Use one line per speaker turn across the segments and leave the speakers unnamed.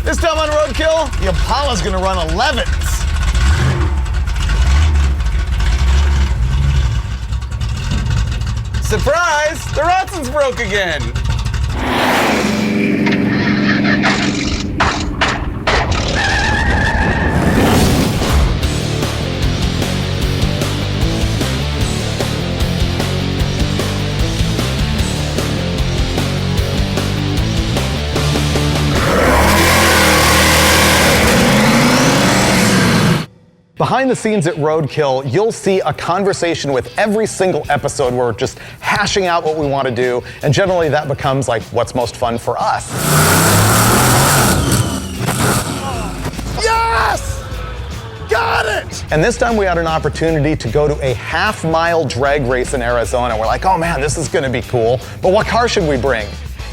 This time on Roadkill, the Impala's gonna run 11s. Surprise! The Rotsun's broke again. Behind the scenes at Roadkill, you'll see a conversation with every single episode where we're just hashing out what we want to do, and generally that becomes like what's most fun for us. Yes! Got it! And this time we had an opportunity to go to a half-mile drag race in Arizona. We're like, oh man, this is gonna be cool, but what car should we bring?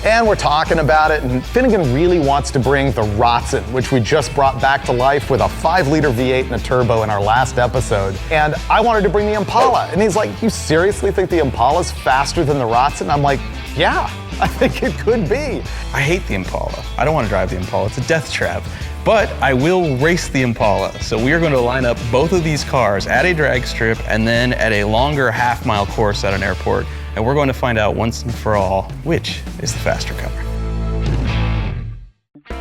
And we're talking about it, and Finnegan really wants to bring the Rotsun, which we just brought back to life with a 5-liter V8 and a turbo in our last episode. And I wanted to bring the Impala, and he's like, you seriously think the Impala's faster than the Rotsun? I'm like, yeah, I think it could be.
I hate the Impala. I don't want to drive the Impala, it's a death trap. But I will race the Impala. So we are going to line up both of these cars at a drag strip and then at a longer half-mile course at an airport. And we're going to find out once and for all which is the faster car.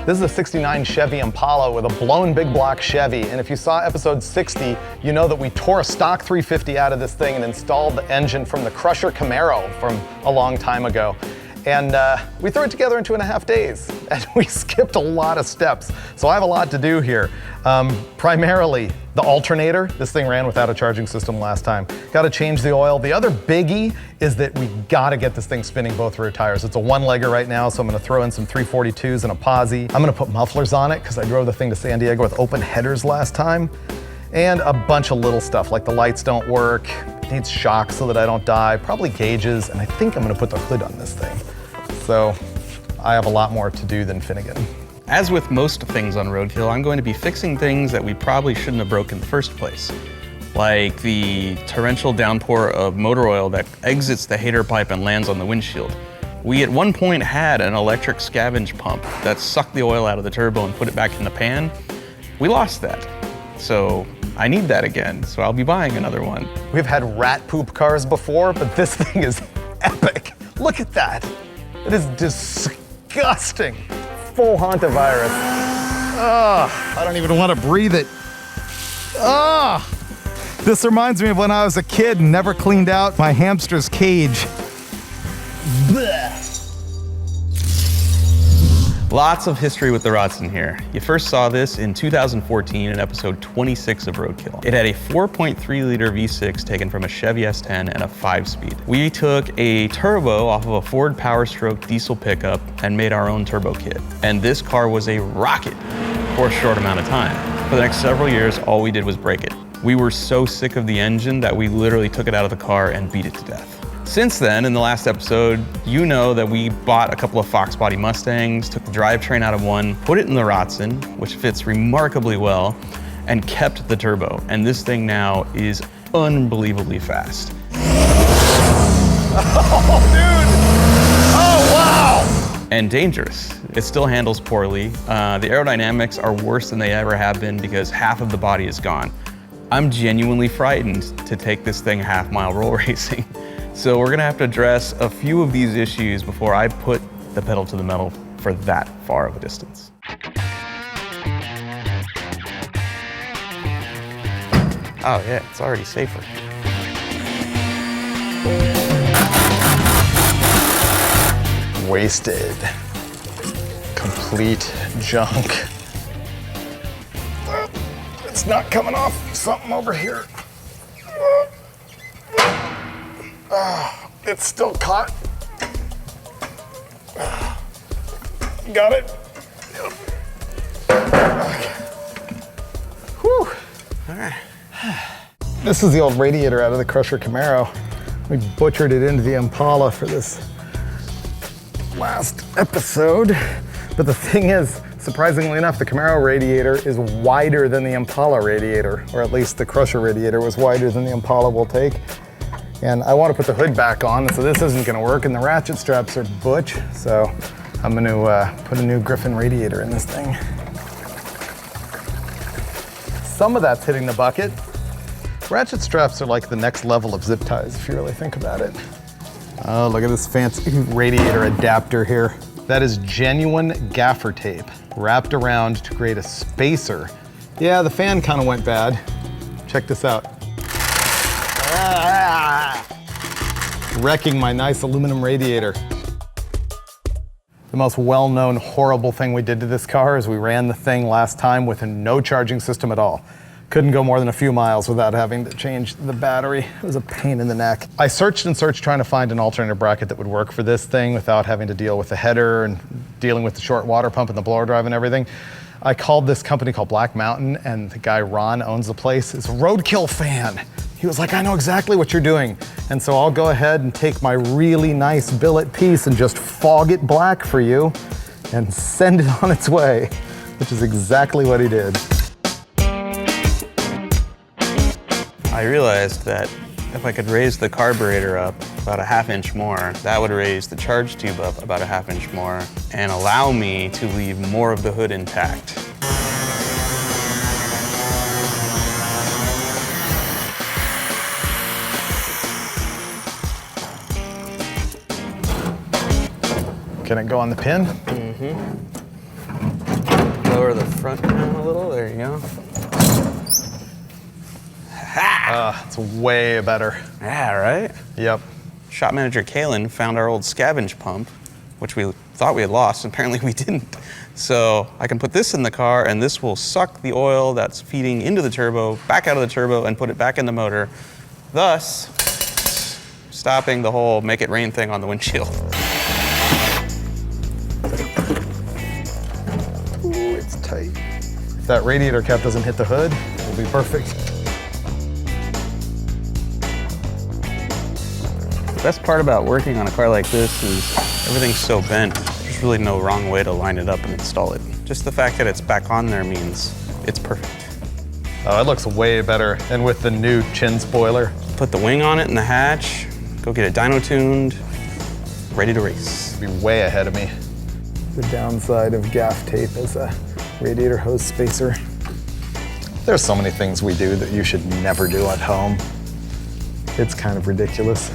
This is a '69 Chevy Impala with a blown big block Chevy. And if you saw episode 60, you know that we tore a stock 350 out of this thing and installed the engine from the Crusher Camaro from a long time ago. And we threw it together in 2.5 days, and we skipped a lot of steps. So I have a lot to do here. Primarily, the alternator. This thing ran without a charging system last time. Got to change the oil. The other biggie is that we got to get this thing spinning both rear tires. It's a one-legger right now, so I'm going to throw in some 342s and a posi. I'm going to put mufflers on it because I drove the thing to San Diego with open headers last time. And a bunch of little stuff, like the lights don't work, it needs shocks so that I don't die, probably gauges, and I think I'm going to put the hood on this thing. So I have a lot more to do than Finnegan.
As with most things on Roadkill, I'm going to be fixing things that we probably shouldn't have broken in the first place. Like the torrential downpour of motor oil that exits the hater pipe and lands on the windshield. We at one point had an electric scavenge pump that sucked the oil out of the turbo and put it back in the pan. We lost that. So I need that again, so I'll be buying another one.
We've had rat poop cars before, but this thing is epic. Look at that. It is disgusting. Full hantavirus. I don't even want to breathe it. This reminds me of when I was a kid and never cleaned out my hamster's cage. Blech.
Lots of history with the Rotsun here. You first saw this in 2014 in episode 26 of Roadkill. It had a 4.3-liter V6 taken from a Chevy S10 and a 5-speed. We took a turbo off of a Ford Power Stroke diesel pickup and made our own turbo kit. And this car was a rocket for a short amount of time. For the next several years, all we did was break it. We were so sick of the engine that we literally took it out of the car and beat it to death. Since then, in the last episode, you know that we bought a couple of Fox body Mustangs, took the drivetrain out of one, put it in the Rotsun, which fits remarkably well, and kept the turbo. And this thing now is unbelievably fast.
Oh, dude! Oh, wow!
And dangerous. It still handles poorly. The aerodynamics are worse than they ever have been because half of the body is gone. I'm genuinely frightened to take this thing half-mile roll racing. So we're gonna have to address a few of these issues before I put the pedal to the metal for that far of a distance. Oh yeah, it's already safer.
Wasted. Complete junk. It's not coming off. Something over here. It's still caught. Got it. Whew. All right. This is the old radiator out of the Crusher Camaro. We butchered it into the Impala for this last episode. But the thing is, surprisingly enough, the Camaro radiator is wider than the Impala radiator, or at least the Crusher radiator was wider than the Impala will take. And I want to put the hood back on, so this isn't going to work, and the ratchet straps are butch, so I'm going to put a new Griffin radiator in this thing. some of that's hitting the bucket. Ratchet straps are like the next level of zip ties, if you really think about it. Oh, look at this fancy radiator adapter here. That is genuine gaffer tape wrapped around to create a spacer. Yeah, the fan kind of went bad. Check this out. Wrecking my nice aluminum radiator. The most well-known horrible thing we did to this car is we ran the thing last time with no charging system at all. Couldn't go more than a few miles without having to change the battery. It was a pain in the neck. I searched and searched trying to find an alternative bracket that would work for this thing without having to deal with the header and dealing with the short water pump and the blower drive and everything. I called this company called Black Mountain, and the guy Ron owns the place. Is a Roadkill fan. He was like, I know exactly what you're doing. And so I'll go ahead and take my really nice billet piece and just fog it black for you and send it on its way, which is exactly what he did.
I realized that if I could raise the carburetor up about a ½ inch more, that would raise the charge tube up about a ½ inch more and allow me to leave more of the hood intact.
Can it go on the pin?
Mm-hmm. Lower the front down a little, there you go.
It's way better.
Yeah, right?
Yep.
Shop manager Kalen found our old scavenge pump, which we thought we had lost, and apparently we didn't. So I can put this in the car, and this will suck the oil that's feeding into the turbo, back out of the turbo, and put it back in the motor, thus stopping the whole make it rain thing on the windshield.
Ooh, it's tight. If that radiator cap doesn't hit the hood, it'll be perfect.
The best part about working on a car like this is everything's so bent. There's really no wrong way to line it up and install it. Just the fact that it's back on there means it's perfect.
Oh, it looks way better. And with the new chin spoiler.
Put the wing on it and the hatch, go get it dyno tuned, ready to race.
It'll be way ahead of me. The downside of gaff tape is a radiator hose spacer. There's so many things we do that you should never do at home. It's kind of ridiculous.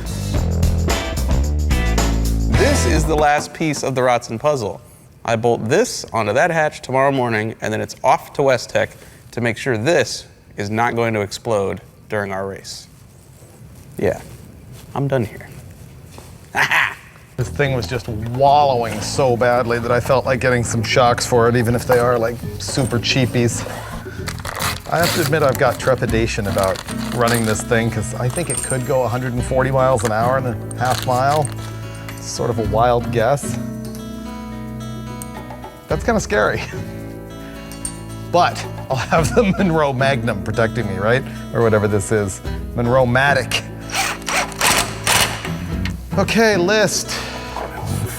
This is the last piece of the Rotsun puzzle. I bolt this onto that hatch tomorrow morning, and then it's off to West Tech to make sure this is not going to explode during our race. Yeah, I'm done here.
This thing was just wallowing so badly that I felt like getting some shocks for it, even if they are like super cheapies. I have to admit I've got trepidation about running this thing because I think it could go 140 miles an hour in a ½ mile. It's sort of a wild guess. That's kind of scary. But I'll have the Monroe Magnum protecting me, right? Or whatever this is. Monroe Matic. Okay, list.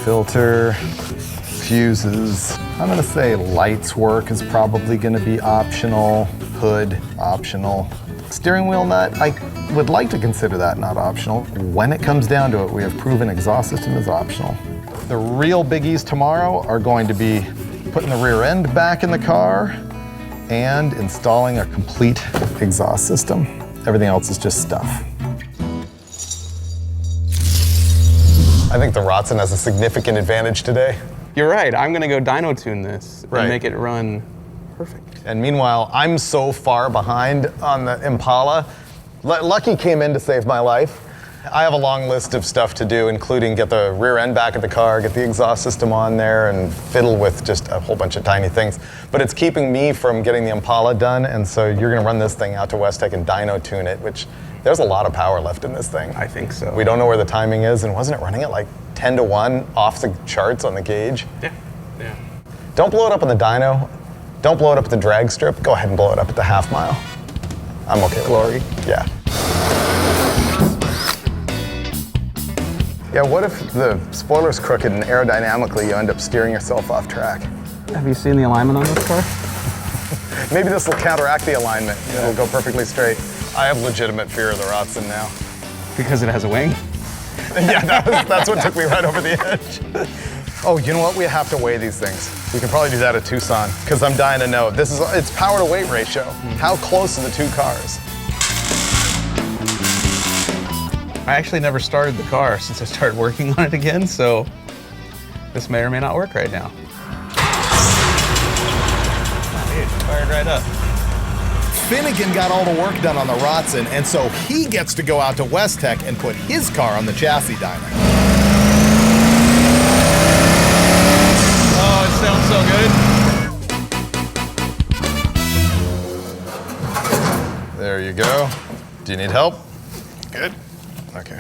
Filter, fuses. I'm gonna say lights work is probably gonna be optional. Hood, optional. Steering wheel nut, I would like to consider that not optional. When it comes down to it, we have proven exhaust system is optional. The real biggies tomorrow are going to be putting the rear end back in the car and installing a complete exhaust system. Everything else is just stuff. I think the Rotsun has a significant advantage today.
You're right, I'm gonna go dyno tune this
Right.
and make it run perfect.
And meanwhile, I'm so far behind on the Impala. Lucky came in to save my life. I have a long list of stuff to do, including get the rear end back of the car, get the exhaust system on there, and fiddle with just a whole bunch of tiny things. But it's keeping me from getting the Impala done, and so you're gonna run this thing out to West Tech and dyno tune it, which there's a lot of power left in this thing.
I think so.
We don't know where the timing is, and wasn't it running at like 10 to 1 off the charts on the gauge?
Yeah.
Don't blow it up on the dyno. Don't blow it up at the drag strip. Go ahead and blow it up at the ½ mile. I'm okay with
Glory.
that. Yeah. Yeah, what if the spoiler's crooked and aerodynamically you end up steering yourself off track?
Have you seen the alignment on this car?
Maybe this will counteract the alignment. It'll go perfectly straight. I have legitimate fear of the Rotsun now.
Because it has a wing?
Yeah, that's what took me right over the edge. Oh, you know what? We have to weigh these things. We can probably do that at Tucson, because I'm dying to know. It's power to weight ratio. How close are the two cars?
I actually never started the car since I started working on it again, so this may or may not work right now. It fired right up.
Finnegan got all the work done on the Rotsun, and so he gets to go out to West Tech and put his car on the chassis dyno.
Oh, it sounds so good.
There you go. Do you need help? Good. Okay.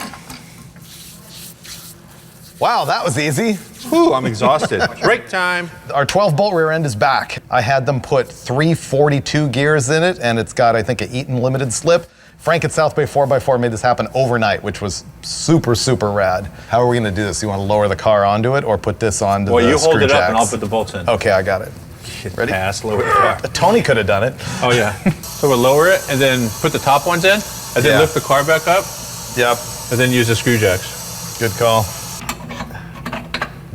Wow, that was easy.
Whew, I'm exhausted. Break time.
Our 12-bolt rear end is back. I had them put 342 gears in it, and it's got, I think, an Eaton limited slip. Frank at South Bay 4x4 made this happen overnight, which was super, super rad. How are we gonna do this? You wanna lower the car onto it or put this onto
Well,
the
you hold
screw
it up
jacks?
and I'll put the bolts in.
Okay, I got it. Ready?
Pass, lower the car.
Tony could have done it.
Oh yeah. So we'll lower it and then put the top ones in, and then
Yeah.
lift the car back up,
Yep,
and then use the screw jacks.
good call.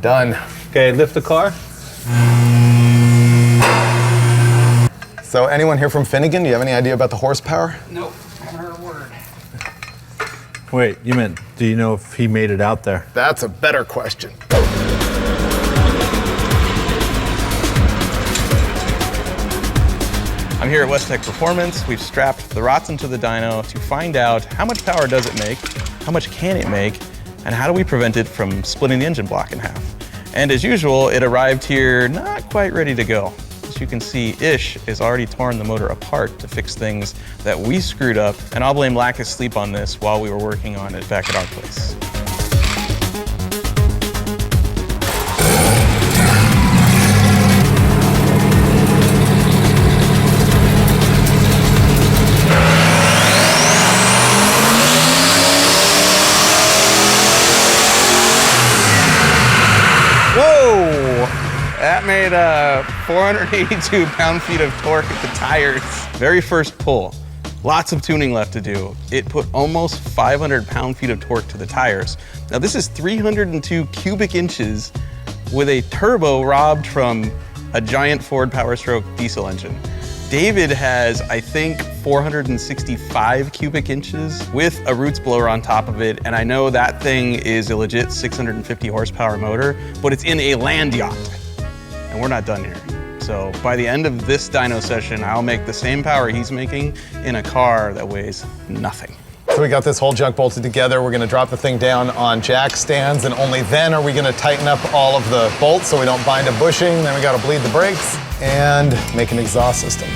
Done.
Okay, lift the car.
So anyone here from Finnegan, do you have any idea about the horsepower?
Nope, haven't heard a word.
Wait, you meant, do you know if he made it out there?
That's a better question.
I'm here at West Tech Performance. We've strapped the Rotsun to the dyno to find out how much power does it make, how much can it make, and how do we prevent it from splitting the engine block in half. And as usual, it arrived here not quite ready to go. As you can see, Ish has already torn the motor apart to fix things that we screwed up, and I'll blame lack of sleep on this while we were working on it back at our place. That made 482 pound-feet of torque at the tires. Very first pull, lots of tuning left to do. It put almost 500 pound-feet of torque to the tires. Now this is 302 cubic inches with a turbo robbed from a giant Ford Powerstroke diesel engine. David has, I think, 465 cubic inches with a Roots blower on top of it, and I know that thing is a legit 650 horsepower motor, but it's in a land yacht. And we're not done here. So by the end of this dyno session, I'll make the same power he's making in a car that weighs nothing.
So we got this whole junk bolted together. We're gonna drop the thing down on jack stands, and only then are we gonna tighten up all of the bolts so we don't bind a bushing. Then we gotta bleed the brakes and make an exhaust system.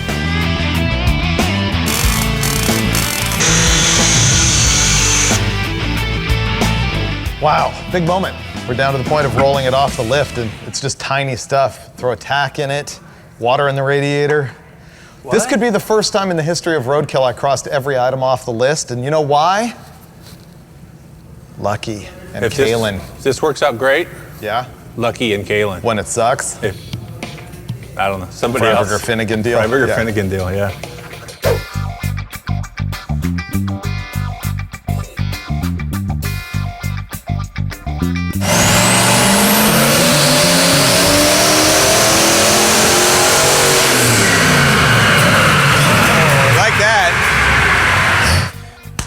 Wow, big moment. We're down to the point of rolling it off the lift, and it's just tiny stuff. Throw a tack in it, water in the radiator. What? This could be the first time in the history of Roadkill I crossed every item off the list, and you know why? Lucky and Kalen.
If this works out great,
Yeah?
Lucky and Kalen.
When it sucks?
If, I don't know, somebody
Freiberger
else.
Finnegan deal.
Freiberger
Yeah.
Finnegan deal, yeah.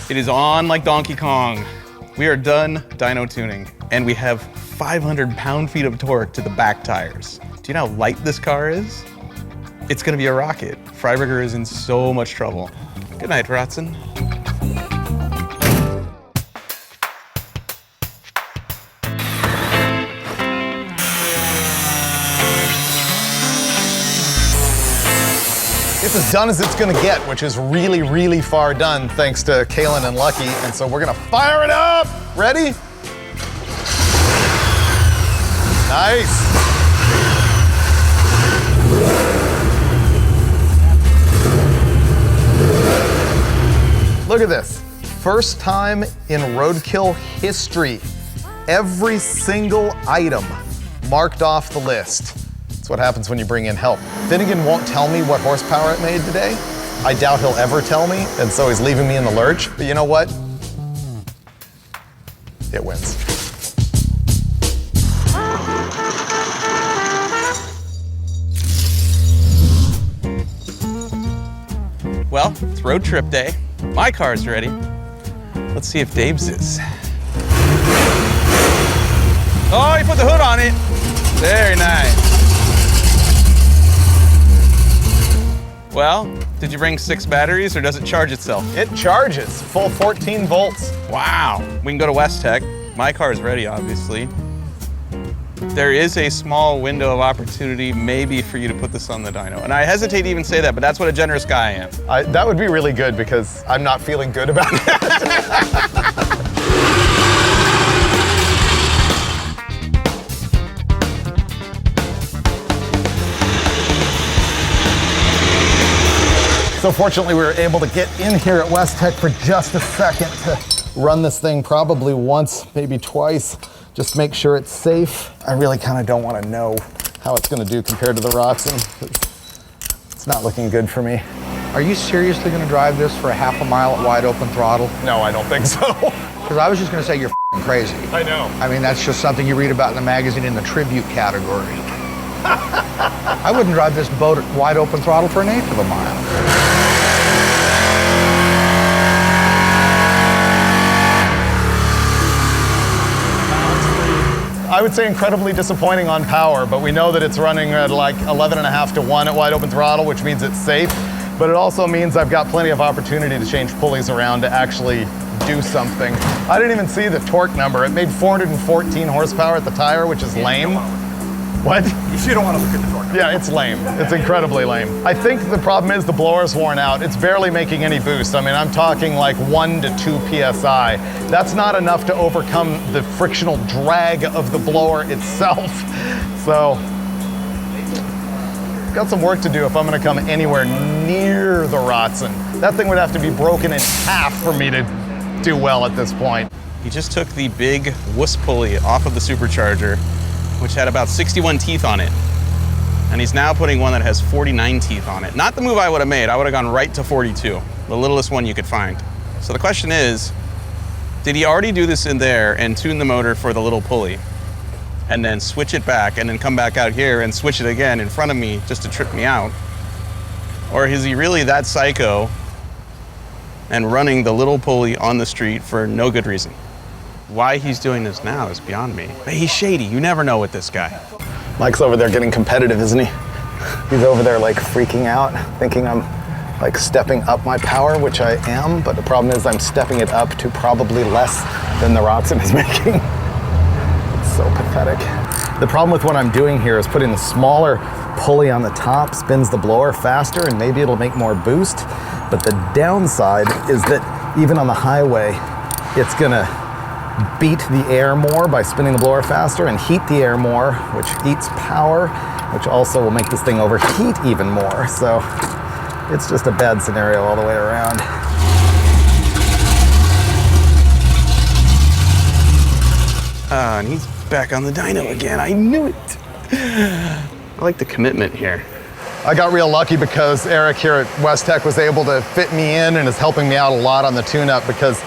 It is on like Donkey Kong. We are done dyno tuning, and we have 500 pound-feet of torque to the back tires. Do you know how light this car is? It's gonna be a rocket. Freiberger is in so much trouble. Good night, Rotsun.
It's as done as it's gonna get, which is really, really far done thanks to Kalen and Lucky. And so we're gonna fire it up. Ready? Nice. Look at this. First time in Roadkill history, every single item marked off the list. That's what happens when you bring in help. Finnegan won't tell me what horsepower it made today. I doubt he'll ever tell me, and so he's leaving me in the lurch. But you know what? It wins.
Well, it's road trip day. My car's ready. Let's see if Dave's is. Oh, he put the hood on it. Very nice. Well, did you bring 6 batteries or does it charge itself?
It charges, full 14 volts.
Wow. We can go to West Tech. My car is ready, obviously. There is a small window of opportunity maybe for you to put this on the dyno. And I hesitate to even say that, but that's what a generous guy I am.
That would be really good because I'm not feeling good about it. So fortunately, we were able to get in here at West Tech for just a second to run this thing probably once, maybe twice, just make sure it's safe. I really kind of don't want to know how it's going to do compared to the Rotsun. It's not looking good for me.
Are you seriously going to drive this for a half a mile at wide open throttle?
No, I don't think so.
Because I was just going to say you're f***ing crazy.
I know.
I mean, that's just something you read about in the magazine in the tribute category. I wouldn't drive this boat at wide open throttle for an eighth of a mile.
I would say incredibly disappointing on power, but we know that it's running at like 11.5 to 1 at wide open throttle, which means it's safe. But it also means I've got plenty of opportunity to change pulleys around to actually do something. I didn't even see the torque number. It made 414 horsepower at the tire, which is lame. What?
You don't want to look at the torque.
Yeah, it's lame. It's incredibly lame. I think the problem is the blower's worn out. It's barely making any boost. I mean, I'm talking like 1 to 2 PSI. That's not enough to overcome the frictional drag of the blower itself. So, got some work to do if I'm gonna come anywhere near the Rotsun. That thing would have to be broken in half for me to do well at this point.
He just took the big wuss pulley off of the supercharger, which had about 61 teeth on it. And he's now putting one that has 49 teeth on it. Not the move I would have made. I would have gone right to 42, the littlest one you could find. So the question is, did he already do this in there and tune the motor for the little pulley and then switch it back and then come back out here and switch it again in front of me just to trip me out? Or is he really that psycho and running the little pulley on the street for no good reason? Why he's doing this now is beyond me. But he's shady. You never know with this guy.
Mike's over there getting competitive, isn't he? He's over there like freaking out, thinking I'm like stepping up my power, which I am, but the problem is I'm stepping it up to probably less than the Rotsun is making. It's so pathetic. The problem with what I'm doing here is putting the smaller pulley on the top spins the blower faster and maybe it'll make more boost, but the downside is that even on the highway, it's gonna beat the air more by spinning the blower faster and heat the air more, which eats power, which also will make this thing overheat even more. So it's just a bad scenario all the way around.
And he's back on the dyno again. I knew it. I like the commitment here.
I got real lucky because Eric here at West Tech was able to fit me in and is helping me out a lot on the tune-up because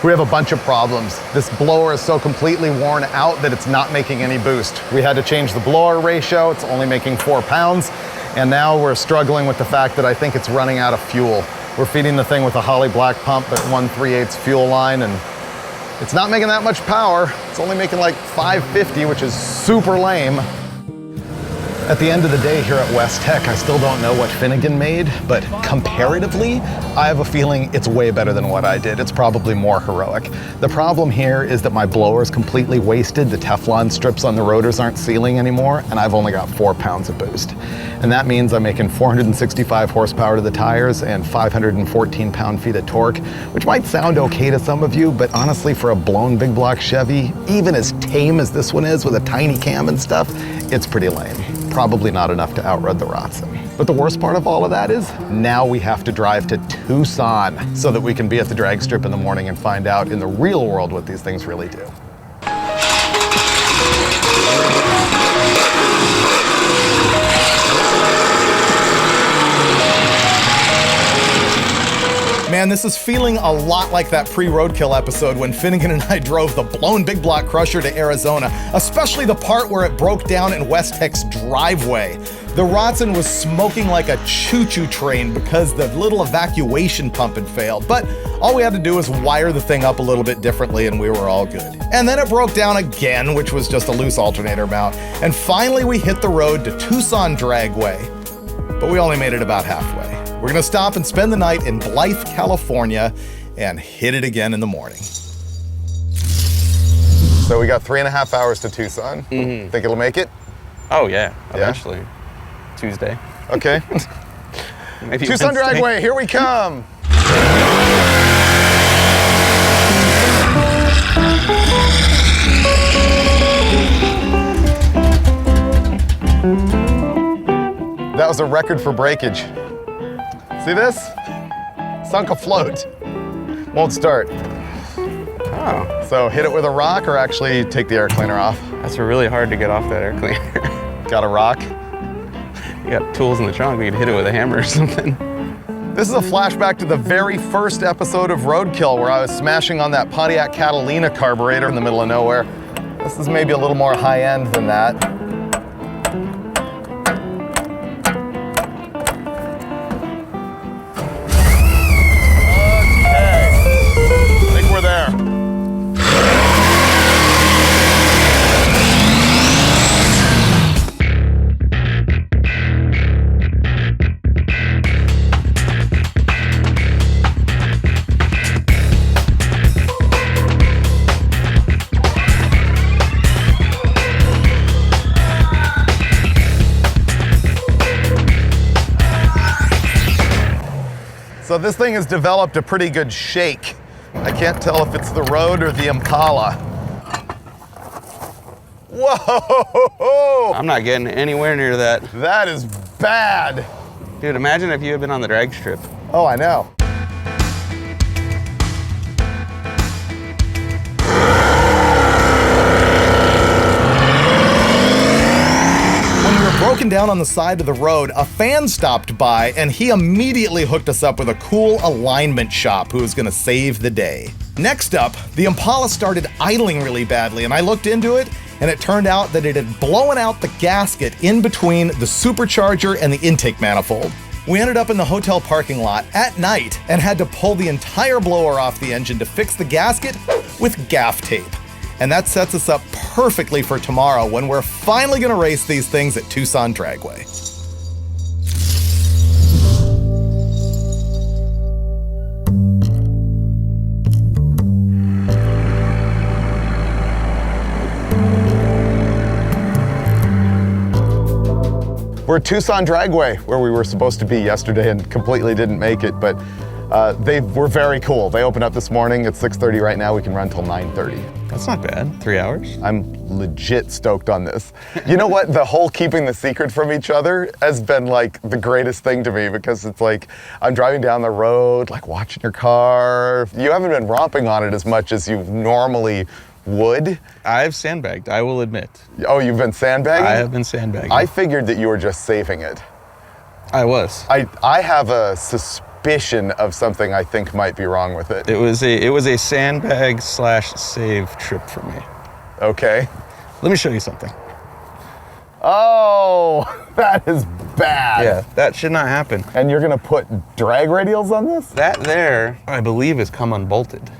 we have a bunch of problems. This blower is so completely worn out that it's not making any boost. We had to change the blower ratio. It's only making 4 pounds. And now we're struggling with the fact that I think it's running out of fuel. We're feeding the thing with a Holly Black pump at 1/3/8 fuel line, and it's not making that much power. It's only making like 550, which is super lame. At the end of the day here at West Tech, I still don't know what Finnegan made, but comparatively, I have a feeling it's way better than what I did. It's probably more heroic. The problem here is that my blower is completely wasted. The Teflon strips on the rotors aren't sealing anymore, and I've only got 4 pounds of boost. And that means I'm making 465 horsepower to the tires and 514 pound-feet of torque, which might sound okay to some of you, but honestly, for a blown big block Chevy, even as tame as this one is with a tiny cam and stuff, it's pretty lame. Probably not enough to outrun the Rotsun. But the worst part of all of that is now we have to drive to Tucson so that we can be at the drag strip in the morning and find out in the real world what these things really do. Man, this is feeling a lot like that pre-Roadkill episode when Finnegan and I drove the blown big block Crusher to Arizona, especially the part where it broke down in West Tech's driveway.
The Rotsun was smoking like a choo-choo train because the little evacuation pump had failed, but all we had to do was wire the thing up a little bit differently and we were all good. And then it broke down again, which was just a loose alternator mount, and finally we hit the road to Tucson Dragway. But we only made it about halfway. We're gonna stop and spend the night in Blythe, California, and hit it again in the morning.
So we got 3.5 hours to Tucson. Think it'll make it?
Oh yeah, eventually. Tuesday.
Okay.
Maybe
Tucson
Wednesday.
Dragway, here we come. That was a record for breakage. See this? Sunk a float. Won't start.
Oh,
So hit it with a rock or actually take the air cleaner off.
that's really hard to get off that air cleaner.
Got a rock?
You got tools in the trunk, we could hit it with a hammer or something.
This is a flashback to the very first episode of Roadkill where I was smashing on that Pontiac Catalina carburetor in the middle of nowhere. This is maybe a little more high-end than that. Okay, I think we're there. So this thing has developed a pretty good shake. I can't tell if it's the road or the Impala. Whoa!
I'm not getting anywhere near that.
That is bad.
Dude, imagine if you had been on the drag strip.
Oh, I know. When we were broken down on the side of the road, a fan stopped by and he immediately hooked us up with a cool alignment shop who was gonna save the day. Next up, the Impala started idling really badly and I looked into it and it turned out that it had blown out the gasket in between the supercharger and the intake manifold. We ended up in the hotel parking lot at night and had to pull the entire blower off the engine to fix the gasket with gaff tape. And that sets us up perfectly for tomorrow when we're finally gonna race these things at Tucson Dragway. We're at Tucson Dragway, where we were supposed to be yesterday and completely didn't make it, but they were very cool. They opened up this morning at 6:30 right now. We can run till 9:30.
That's not bad. 3 hours?
I'm legit stoked on this. You know what? The whole keeping the secret from each other has been like the greatest thing to me because it's like I'm driving down the road, like watching your car. You haven't been romping on it as much as you normally would.
I've sandbagged, I will admit.
Oh, you've been sandbagging?
I have been sandbagging.
I figured that you were just saving it.
I was.
I have a suspicion of something I think might be wrong with it.
It was a sandbag / save trip for me.
Okay.
Let me show you something.
Oh, that is bad.
Yeah, that should not happen.
And you're gonna put drag radials on this?
That there, I believe, has come unbolted,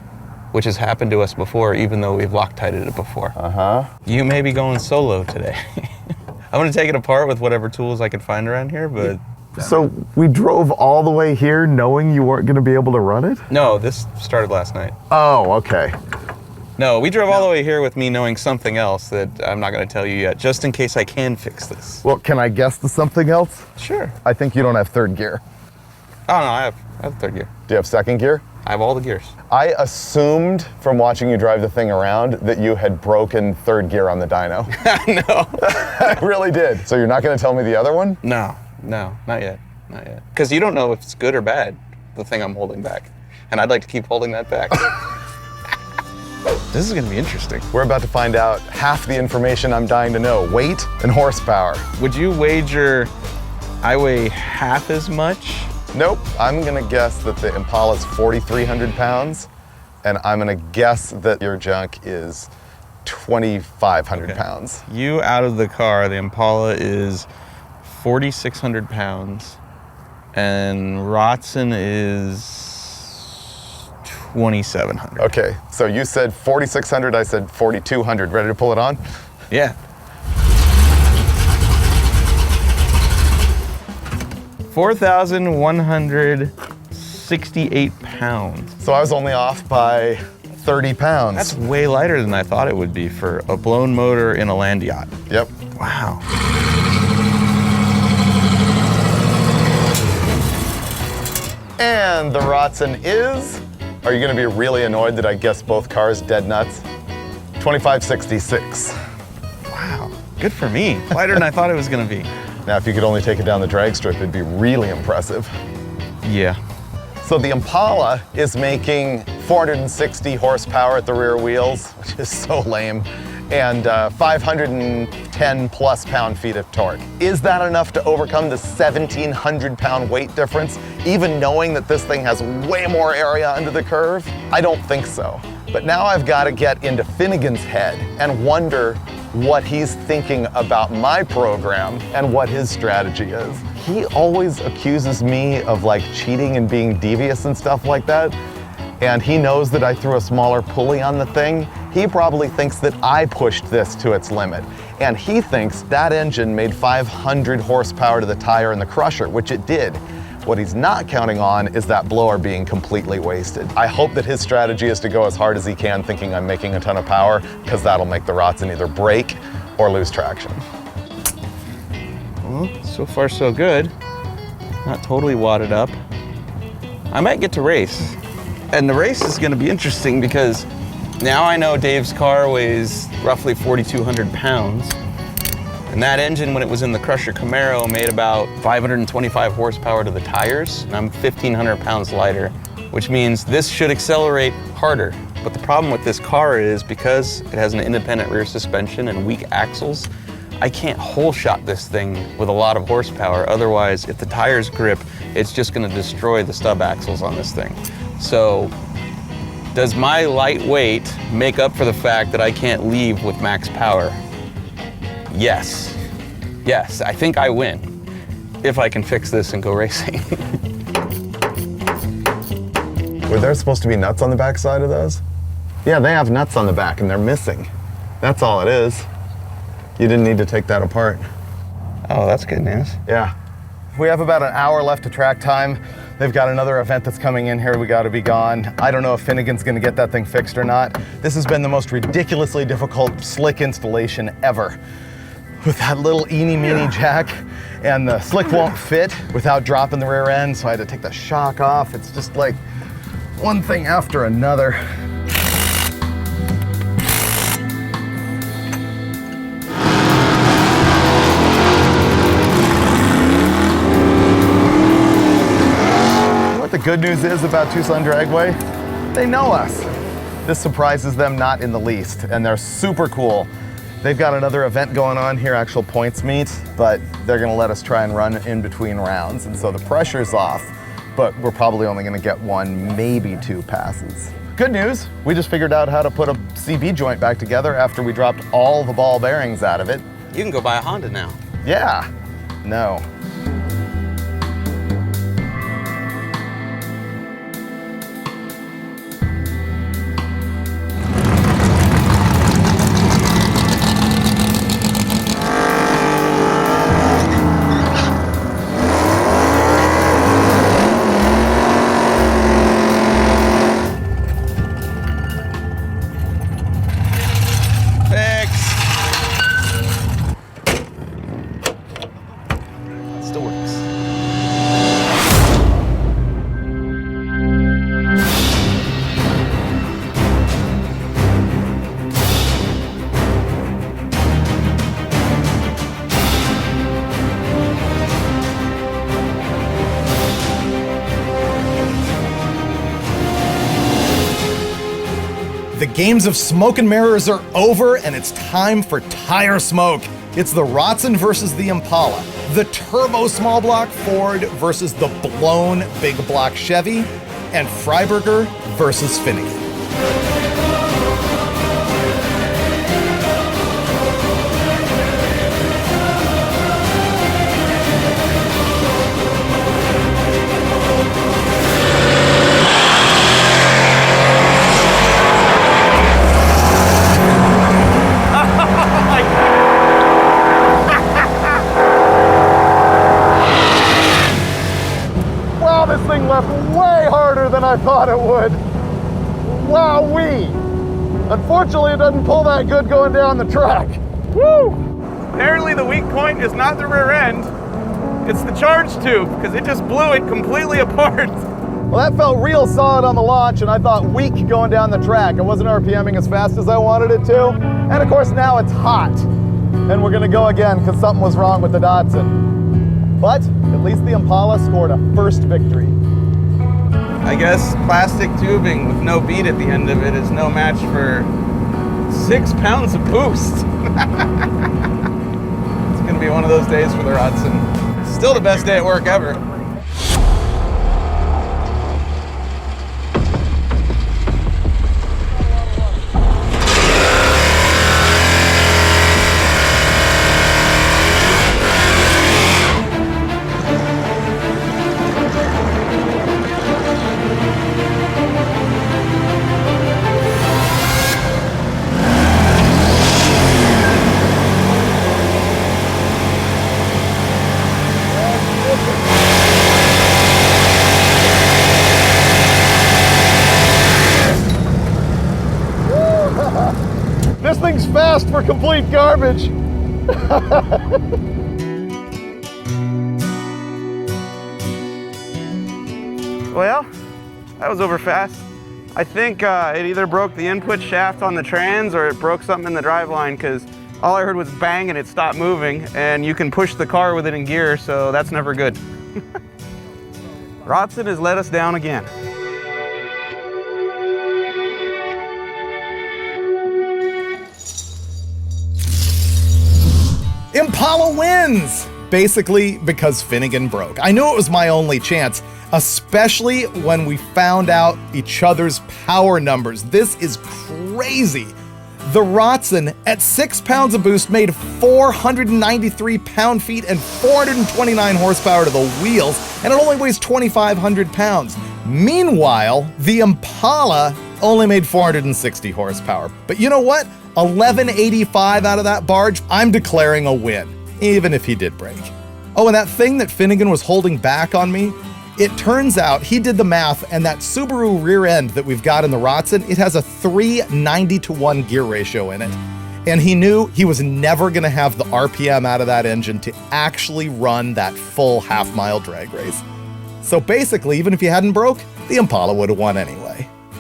which has happened to us before, even though we've Loctited it before.
Uh-huh.
You may be going solo today. I'm gonna take it apart with whatever tools I can find around here, but
So we drove all the way here knowing you weren't gonna be able to run it?
no, this started last night.
Oh, okay.
No, we drove all the way here with me knowing something else that I'm not gonna tell you yet, just in case I can fix this.
Well, can I guess the something else?
Sure.
I think you don't have third gear.
Oh no, I have third gear.
Do you have second gear?
I have all the gears.
I assumed from watching you drive the thing around that you had broken third gear on the dyno.
No.
I really did. So you're not gonna tell me the other one?
No, not yet. Not yet. Because you don't know if it's good or bad, the thing I'm holding back. And I'd like to keep holding that back. This is gonna be interesting.
We're about to find out half the information I'm dying to know. Weight and horsepower.
Would you wager I weigh half as much?
Nope, I'm gonna guess that the Impala's 4,300 pounds, and I'm gonna guess that your junk is 2,500 pounds.
You out of the car, the Impala is 4,600 pounds. And Rotsun is 2,700.
Okay, so you said 4,600, I said 4,200. Ready to pull it on?
Yeah. 4,168 pounds.
So I was only off by 30 pounds.
That's way lighter than I thought it would be for a blown motor in a land yacht.
Yep.
Wow.
And the Rotsun is, are you gonna be really annoyed that I guessed both cars dead nuts? 2566.
Wow. Good for me. Lighter than I thought it was gonna be.
Now, if you could only take it down the drag strip, it'd be really impressive.
Yeah.
So the Impala is making 460 horsepower at the rear wheels, which is so lame, and 510 plus pound-feet of torque. Is that enough to overcome the 1,700 pound weight difference, even knowing that this thing has way more area under the curve? I don't think so. But now I've got to get into Finnegan's head and wonder what he's thinking about my program and what his strategy is. He always accuses me of like cheating and being devious and stuff like that. And he knows that I threw a smaller pulley on the thing. He probably thinks that I pushed this to its limit. And he thinks that engine made 500 horsepower to the tire and the crusher, which it did. What he's not counting on is that blower being completely wasted. I hope that his strategy is to go as hard as he can, thinking I'm making a ton of power, because that'll make the Rotsun either break or lose traction.
Well, so far so good. Not totally wadded up. I might get to race. And the race is gonna be interesting because now I know Dave's car weighs roughly 4,200 pounds. And that engine, when it was in the Crusher Camaro, made about 525 horsepower to the tires, and I'm 1,500 pounds lighter, which means this should accelerate harder. But the problem with this car is because it has an independent rear suspension and weak axles, I can't hole shot this thing with a lot of horsepower. Otherwise, if the tires grip, it's just gonna destroy the stub axles on this thing. So, does my light weight make up for the fact that I can't leave with max power? Yes. Yes, I think I win if I can fix this and go racing.
Were there supposed to be nuts on the back side of those? Yeah, they have nuts on the back and they're missing. That's all it is. You didn't need to take that apart.
Oh, that's good news.
Yeah. We have about an hour left to track time. They've got another event that's coming in here. We got to be gone. I don't know if Finnegan's going to get that thing fixed or not. This has been the most ridiculously difficult slick installation ever. With that little eeny-meeny jack, and the slick won't fit without dropping the rear end, so I had to take the shock off. It's just like one thing after another. What the good news is about Tucson Dragway? They know us. This surprises them not in the least, and they're super cool. They've got another event going on here, actual points meet, but they're gonna let us try and run in between rounds, and so the pressure's off, but we're probably only gonna get one, maybe two passes. Good news, we just figured out how to put a CB joint back together after we dropped all the ball bearings out of it.
You can go buy a Honda now.
Yeah, no.
The games of smoke and mirrors are over, and it's time for tire smoke. It's the Rotsun versus the Impala, the turbo small block Ford versus the blown big block Chevy, and Freiberger versus Finnegan.
left way harder than I thought it would. Wowee! Unfortunately, it doesn't pull that good going down the track. Woo!
Apparently the weak point is not the rear end, it's the charge tube, because it just blew it completely apart.
Well, that felt real solid on the launch, and I thought weak going down the track. I wasn't RPMing as fast as I wanted it to. And of course, now it's hot. And we're gonna go again because something was wrong with the Datsun. But at least the Impala scored a first victory.
I guess plastic tubing with no bead at the end of it is no match for 6 pounds of boost. It's gonna be one of those days for the Rotsun. Still the best day at work ever.
This thing's fast for complete garbage.
Well, that was over fast. I think it either broke the input shaft on the trans or it broke something in the driveline, because all I heard was bang and it stopped moving, and you can push the car with it in gear, so that's never good. Rotsun has let us down again.
Impala wins! Basically because Finnegan broke. I knew it was my only chance, especially when we found out each other's power numbers. This is crazy. The Rotsun, at 6 pounds of boost, made 493 pound-feet and 429 horsepower to the wheels, and it only weighs 2,500 pounds. Meanwhile, the Impala only made 460 horsepower. But you know what? 1185 out of that barge, I'm declaring a win, even if he did break. Oh, and that thing that Finnegan was holding back on me, it turns out he did the math, and that Subaru rear end that we've got in the Rotsun, it has a 390-to-1 gear ratio in it. And he knew he was never gonna have the RPM out of that engine to actually run that full half-mile drag race. So basically, even if he hadn't broke, the Impala would have won anyway.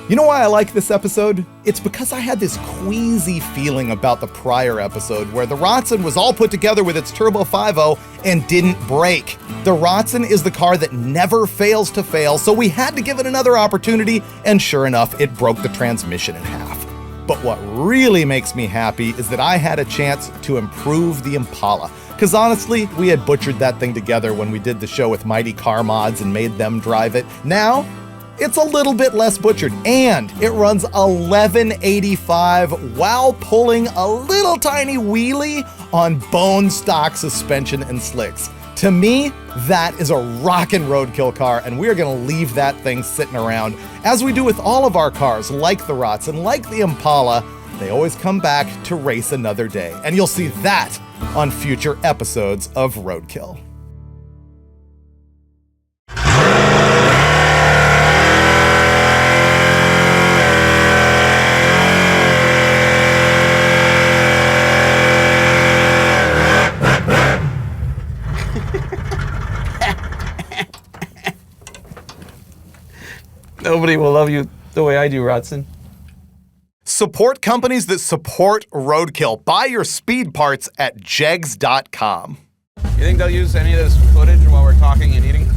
You know why I like this episode? It's because I had this queasy feeling about the prior episode where the Rotsun was all put together with its Turbo 5.0 and didn't break. The Rotsun is the car that never fails to fail, so we had to give it another opportunity, and sure enough, it broke the transmission in half. But what really makes me happy is that I had a chance to improve the Impala. Because honestly, we had butchered that thing together when we did the show with Mighty Car Mods and made them drive it. Now, it's a little bit less butchered, and it runs 1185 while pulling a little tiny wheelie on bone stock suspension and slicks. To me, that is a rockin' roadkill car, and we're gonna leave that thing sitting around. As we do with all of our cars, like the Rotsun, like the Impala, they always come back to race another day. And you'll see that on future episodes of Roadkill.
Nobody will love you the way I do, Rotsun.
Support companies that support Roadkill. Buy your speed parts at jegs.com.
You think they'll use any of this footage while we're talking and eating?